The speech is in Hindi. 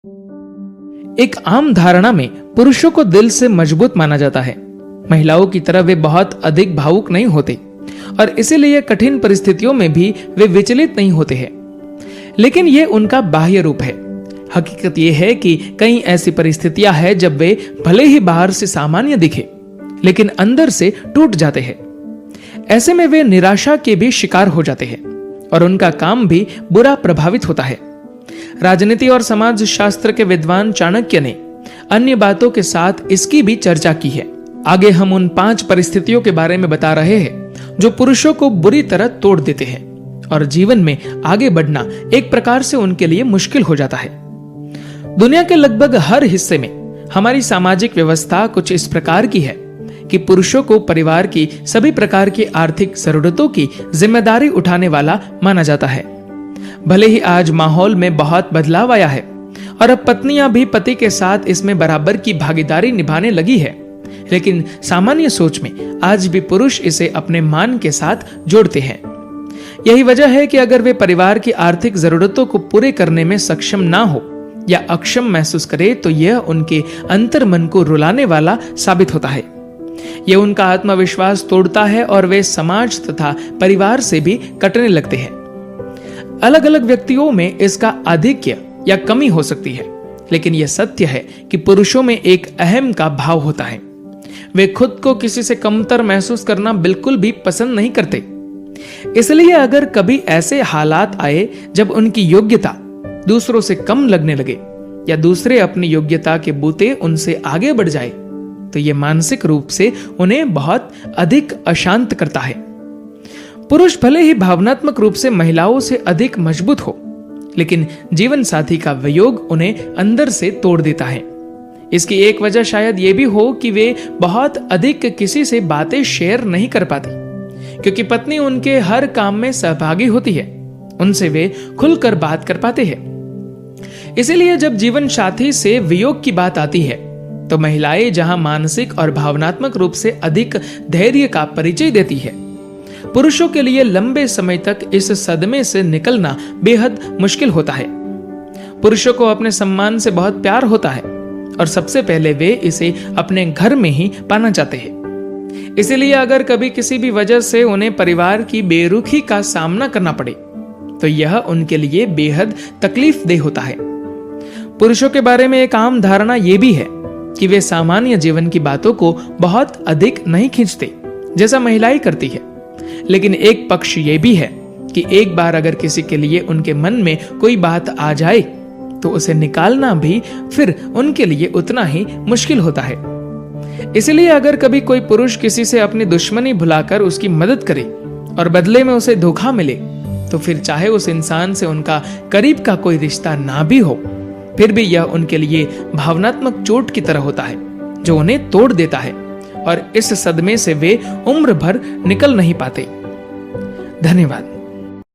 एक आम धारणा में पुरुषों को दिल से मजबूत माना जाता है। महिलाओं की तरह वे बहुत अधिक भावुक नहीं होते और इसीलिए कठिन परिस्थितियों में भी वे विचलित नहीं होते हैं। लेकिन ये उनका बाह्य रूप है। हकीकत यह है कि कई ऐसी परिस्थितियां हैं जब वे भले ही बाहर से सामान्य दिखे, लेकिन अंदर से टूट जाते हैं। ऐसे में वे निराशा के भी शिकार हो जाते हैं और उनका काम भी बुरा प्रभावित होता है। राजनीति और समाज शास्त्र के विद्वान चाणक्य ने अन्य बातों के साथ इसकी भी चर्चा की है। आगे हम उन 5 परिस्थितियों के बारे में बता रहे हैं जो पुरुषों को बुरी तरह तोड़ देते हैं और जीवन में आगे बढ़ना एक प्रकार से उनके लिए मुश्किल हो जाता है। दुनिया के लगभग हर हिस्से में हमारी सामाजिक व्यवस्था कुछ इस प्रकार की है कि पुरुषों को परिवार की सभी प्रकार की आर्थिक जरूरतों की जिम्मेदारी उठाने वाला माना जाता है। भले ही आज माहौल में बहुत बदलाव आया है और अब पत्नियां भी पति के साथ इसमें बराबर की भागीदारी निभाने लगी है, लेकिन सामान्य सोच में आज भी पुरुष इसे अपने मान के साथ जोड़ते हैं। यही वजह है कि अगर वे परिवार की आर्थिक जरूरतों को पूरे करने में सक्षम ना हो या अक्षम महसूस करे तो यह उनके अंतर मन को रुलाने वाला साबित होता है। यह उनका आत्मविश्वास तोड़ता है और वे समाज तथा परिवार से भी कटने लगते हैं। अलग अलग व्यक्तियों में इसका आधिक्य या कमी हो सकती है, लेकिन यह सत्य है कि पुरुषों में एक अहम का भाव होता है। वे खुद को किसी से कमतर महसूस करना बिल्कुल भी पसंद नहीं करते। इसलिए अगर कभी ऐसे हालात आए जब उनकी योग्यता दूसरों से कम लगने लगे या दूसरे अपनी योग्यता के बूते उनसे आगे बढ़ जाए, तो यह मानसिक रूप से उन्हें बहुत अधिक अशांत करता है। पुरुष भले ही भावनात्मक रूप से महिलाओं से अधिक मजबूत हो, लेकिन जीवन साथी का वियोग उन्हें अंदर से तोड़ देता है। इसकी एक वजह शायद ये भी हो कि वे बहुत अधिक किसी से बातें शेयर नहीं कर पाती, क्योंकि पत्नी उनके हर काम में सहभागी होती है। उनसे वे खुलकर बात कर पाते हैं। इसीलिए जब जीवन साथी से वियोग की बात आती है तो महिलाएं जहां मानसिक और भावनात्मक रूप से अधिक धैर्य का परिचय देती है, पुरुषों के लिए लंबे समय तक इस सदमे से निकलना बेहद मुश्किल होता है। पुरुषों को अपने सम्मान से बहुत प्यार होता है और सबसे पहले वे इसे अपने घर में ही पाना चाहते हैं। इसीलिए अगर कभी किसी भी वजह से उन्हें परिवार की बेरुखी का सामना करना पड़े तो यह उनके लिए बेहद तकलीफदेह होता है। पुरुषों के बारे में एक आम धारणा यह भी है कि वे सामान्य जीवन की बातों को बहुत अधिक नहीं खींचते जैसा महिलाएं करती है। लेकिन एक पक्ष यह भी है कि एक बार अगर किसी के लिए उनके मन में कोई बात आ जाए तो उसे निकालना भी फिर उनके लिए उतना ही मुश्किल होता है। इसलिए अगर कभी कोई पुरुष किसी से अपनी दुश्मनी भुलाकर उसकी मदद करे और बदले में उसे धोखा मिले, तो फिर चाहे उस इंसान से उनका करीब का कोई रिश्ता ना भी हो, फिर भी यह उनके लिए भावनात्मक चोट की तरह होता है जो उन्हें तोड़ देता है और इस सदमे से वे उम्र भर निकल नहीं पाते। धन्यवाद।